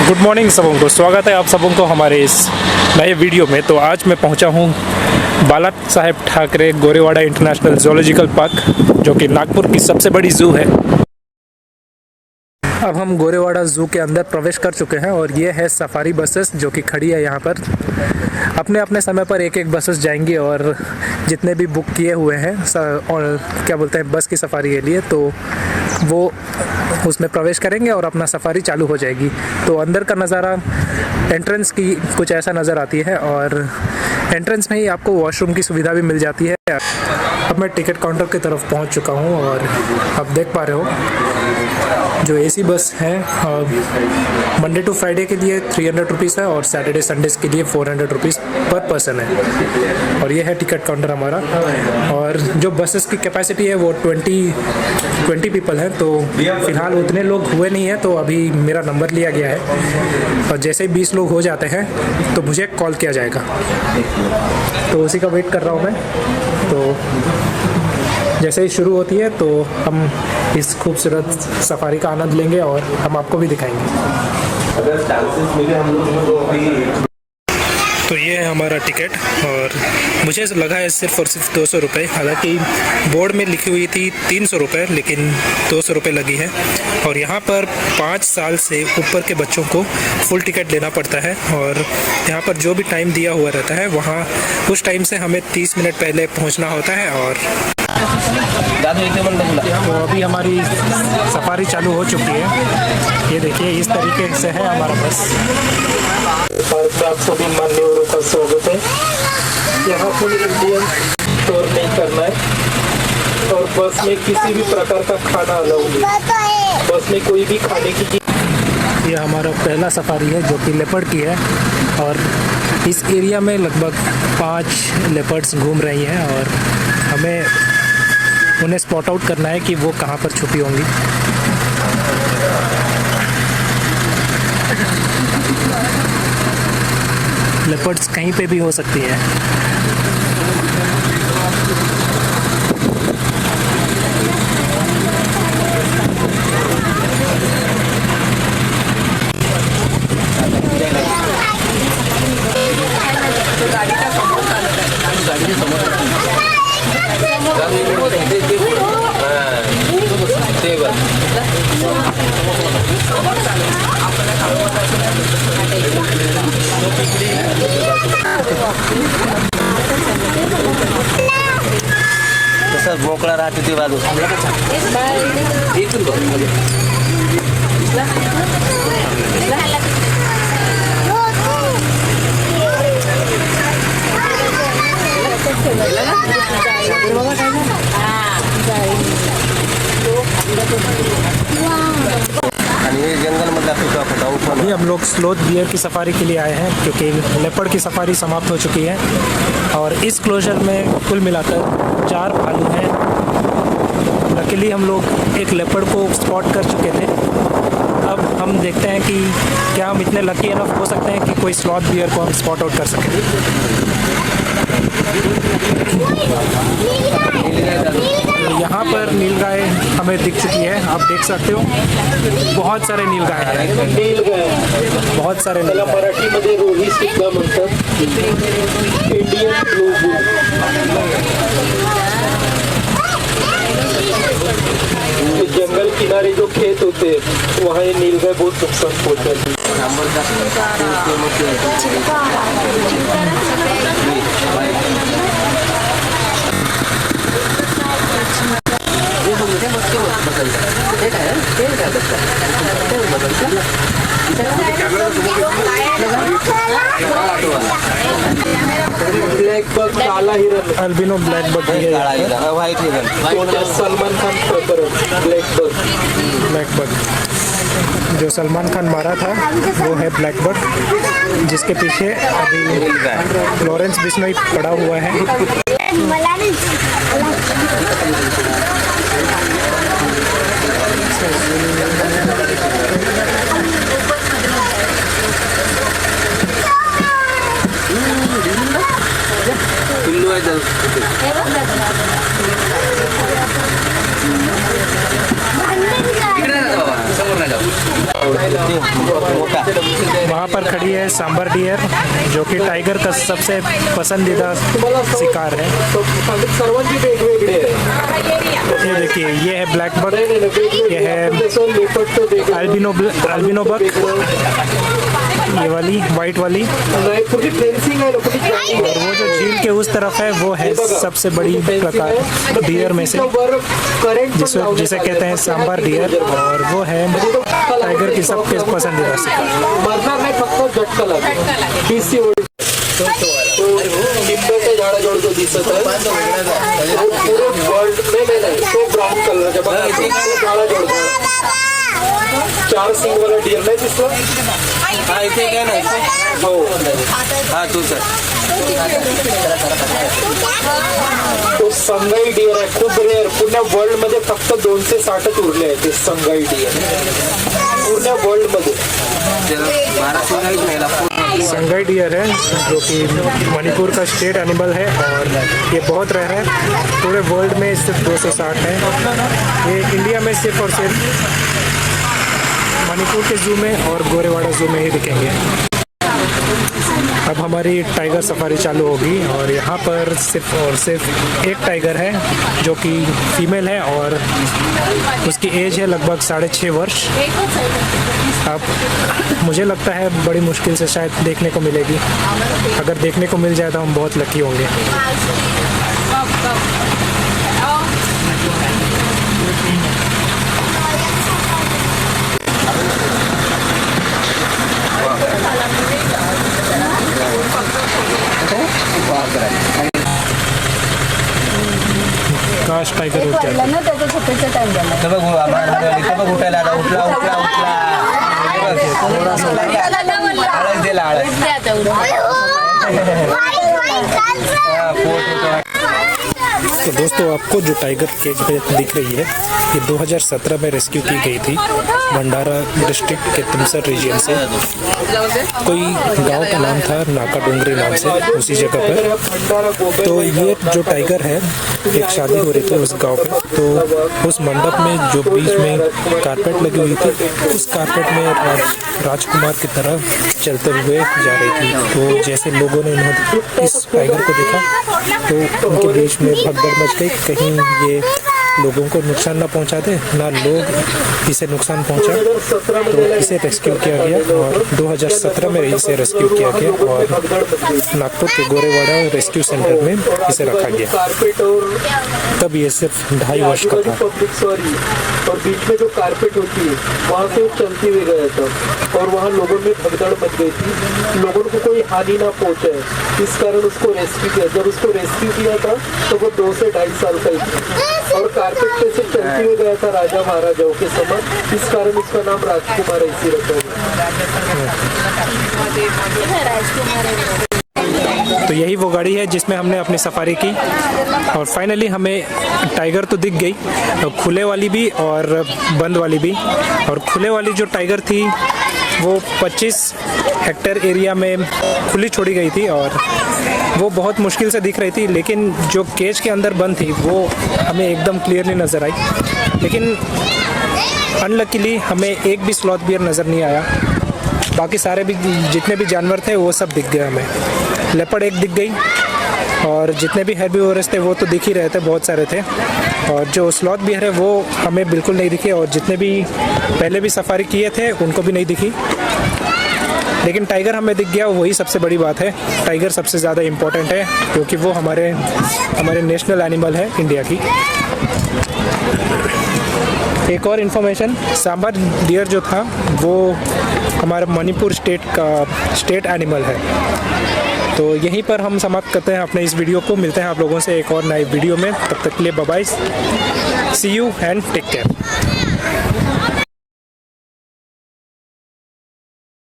Good morning सबों को, स्वागत है आप सबों को हमारे इस नए वीडियो में। तो आज मैं पहुंचा हूं Bala Saheb Thackeray Gorewada international zoological park, जो कि नागपुर की सबसे बड़ी ज़ू है। अब हम गोरेवाड़ा ज़ू के अंदर प्रवेश कर चुके हैं और ये है सफारी बसेस जो कि खड़ी है यहाँ पर। अपने अपने समय पर एक एक बसेस जाएंगी और जितने भी बुक किए हुए हैं और क्या बोलते हैं बस की सफारी के लिए, तो वो उसमें प्रवेश करेंगे और अपना सफारी चालू हो जाएगी। तो अंदर का नज़ारा एंट्रेंस की कुछ ऐसा नज़र आती है और एंट्रेंस में ही आपको वॉशरूम की सुविधा भी मिल जाती है। अब मैं टिकट काउंटर की तरफ पहुंच चुका हूं और अब देख पा रहे हो जो एसी बस है मंडे टू फ्राइडे के लिए 300 रुपीज़ है और सैटरडे संडेज़ के लिए 400 रुपीज़ पर पर्सन है। और ये है टिकट काउंटर हमारा। और जो बसेस की कैपेसिटी है वो 20 पीपल है, तो फिलहाल उतने लोग हुए नहीं हैं, तो अभी मेरा नंबर लिया गया है और जैसे ही 20 लोग हो जाते हैं तो मुझे कॉल किया जाएगा। तो उसी का वेट कर रहा हूँ मैं। तो जैसे ही शुरू होती है तो हम इस खूबसूरत सफारी का आनंद लेंगे और हम आपको भी दिखाएंगे। अगर चांसेस मिले हम लोग तो अभी। तो ये है हमारा टिकट और मुझे लगा है सिर्फ़ और सिर्फ 200 रुपये। हालांकि बोर्ड में लिखी हुई थी 300 रुपये, लेकिन 200 रुपये लगी है। और यहाँ पर 5 साल से ऊपर के बच्चों को फुल टिकट लेना पड़ता है और यहाँ पर जो भी टाइम दिया हुआ रहता है वहाँ उस टाइम से हमें 30 मिनट पहले पहुँचना होता है। और तो अभी हमारी सफारी चालू हो चुकी है। ये देखिए इस तरीके से है हमारा बस। आप सभी मान्यवरों का स्वागत है। यहाँ फुल इंडियन स्टोर नहीं करना है और बस में किसी भी प्रकार का खाना अलाउ नहीं। बस में कोई भी खाने की। यह हमारा पहला सफारी है जो कि लेपर्ड की है और इस एरिया में लगभग 5 लेपर्ड्स घूम रही हैं और हमें उन्हें स्पॉट आउट करना है कि वो कहाँ पर छुपी होंगी। लेपर्ड्स कहीं पे भी हो सकती है। तसं मोकळा राहते ती बाजू। अभी हम लोग स्लोथ बियर की सफारी के लिए आए हैं क्योंकि लेपर्ड की सफारी समाप्त हो चुकी है और इस क्लोजर में कुल मिलाकर 4 भालू हैं। लकीली हम लोग एक लेपर्ड को स्पॉट कर चुके थे। अब हम देखते हैं कि क्या हम इतने लकी इनफ हो सकते हैं कि कोई स्लॉथ बियर को हम स्पॉट आउट कर सकें। यहाँ पर नीलगाय हमें दिख चुकी है, आप देख सकते हो बहुत सारे नीलगाय हैं। बहुत सारे मराठी मध्ये रोही सुद्धा म्हणतात। Indian blue bull. जंगल किनारे जो खेत होते वहाँ ये नीलगाय बहुत नुकसान पहुंचाते। ब्लैक बग, काला हिरन, अल्बिनो ब्लैक बग, व्हाइट हिरन, सलमान खान प्रकरण ब्लैक बग जो सलमान खान मारा था वो है ब्लैक बग, जिसके पीछे अभी लॉरेंस बिश्नोई पड़ा हुआ है। पिल्लू आहे इकडे बाबा समोर नाही जाऊ वहाँ पर खड़ी है सांबर डियर, जो कि टाइगर का सबसे पसंदीदा शिकार है। सर्वांची वेगवेगळे आहे। ये देखिए, ये है ब्लैक बक, ये है लेपर्ड अल्बिनो बक, ये वाली वाइट वाली, नाही पूरी फेंसिंग आहे पूरी ट्रेनिंग और वो जो झील के उस तरफ है वो है सबसे बड़ी प्रकार डियर में से, जिसे कहते हैं सांबर डियर, और वो है टाइगर की सबके पसंदीदा शिकार। मरणार नाही, फक्त झटका लागेल। 20 लिंबाच्या झाडाजवळ जो दिसत आहे तो पूरे वर्ल्ड नाही तो ब्राउन कलरच्या झाडाजवळ 4 सिंग वाला डियर नाही दिसला। हा इथे काय नाही हो हा तू सर तो संगाई डियर आहे, खूप रेअर। पूर्ण वर्ल्ड मध्ये फक्त 260च उरले आहेत ते संगाई डियर पूर्ण वर्ल्ड मध्ये। 1200 मेला संगाई डियर है, जो कि मणिपुर का स्टेट एनिमल है, और ये बहुत रेयर है। पूरे वर्ल्ड में सिर्फ 260 है। ये इंडिया में सिर्फ और सिर्फ मणिपुर के जू में और गोरेवाड़ा जू में ही दिखेंगे। अब हमारी टाइगर सफारी चालू होगी, और यहाँ पर सिर्फ और सिर्फ एक टाइगर है जो कि फीमेल है, और उसकी एज है लगभग 6.5 वर्ष। अब मुझे लगता है बड़ी मुश्किल से शायद देखने को मिलेगी। अगर देखने को मिल जाए तो हम बहुत लकी होंगे। काश टाइगर उठ जाए। ना त्याचा झोपेचा टाइम झाला इथं बघ इथं बघ उठायला आला उठला उठला उठला आळस दिला आळस तो दोस्तों, आपको जो टाइगर केज में दिख रही है, ये 2017 में रेस्क्यू की गई थी भंडारा डिस्ट्रिक्ट के तुमसर रीजन से। कोई गांव का नाम था नाका डोंगरी नाम से, उसी जगह पर। तो ये जो टाइगर है, एक शादी हो रही थी उस गांव पे, तो उस मंडप में जो बीच में कारपेट लगी हुई थी, उस कारपेट में राजकुमार की तरह चलते हुए जा रही थी। तो जैसे लोगों ने इस टाइगर को देखा तो उनके बीच में भगदड़ मच गई, कहीं ये लोगों को नुकसान ना पहुंचा दे, ना लोग इसे नुकसान पहुंचा। तो इसे रेस्क्यू किया गया, और 2017 में इसे रेस्क्यू किया गया, और नागपुर के गोरेवाड़ा रेस्क्यू सेंटर में इसे रखा गया। कारपेट और तब ये सिर्फ 2.5 वर्ष का था। पब्लिक सॉरी, और बीच में जो कारपेट होती है वहाँ से वो चलती हुई गया था, और वहाँ लोगों में भगदड़ मच गई थी, लोगों को कोई हानि ना पहुंचे, इस कारण उसको रेस्क्यू किया। जब उसको रेस्क्यू किया था तो वो 2 से 2.5 साल का ही था, और कारपेट पे से चलती हुई गया था राजा महाराजाओं के समय, इस कारण उसका नाम राजकुमार ऐसी रखा गया। तो यही वो गाड़ी है जिसमें हमने अपनी सफारी की, और फाइनली हमें टाइगर तो दिख गई, खुले वाली भी और बंद वाली भी। और खुले वाली जो टाइगर थी वो 25 हेक्टेयर एरिया में खुली छोड़ी गई थी, और वो बहुत मुश्किल से दिख रही थी, लेकिन जो केज के अंदर बंद थी वो हमें एकदम क्लियरली नज़र आई। लेकिन अनलकीली हमें एक भी स्लॉथ बियर नज़र नहीं आया। बाकी सारे भी जितने भी जानवर थे वो सब दिख गए हमें। लेपर्ड एक दिख गई, और जितने भी हेर्बिवोरस थे वो तो दिख ही रहे थे, बहुत सारे थे। और जो स्लॉथ बियर है वो हमें बिल्कुल नहीं दिखे, और जितने भी पहले भी सफारी किए थे उनको भी नहीं दिखी। लेकिन टाइगर हमें दिख गया, वही सबसे बड़ी बात है। टाइगर सबसे ज़्यादा इम्पोर्टेंट है, क्योंकि वो हमारे नेशनल एनिमल है इंडिया की। एक और इन्फॉर्मेशन, सांबर डियर जो था वो हमारा मणिपुर स्टेट का स्टेट एनिमल है। तो यहीं पर हम समाप्त करते हैं अपने इस वीडियो को। मिलते हैं आप लोगों से एक और नए वीडियो में, तब तक के लिए bye bye, see you and take care.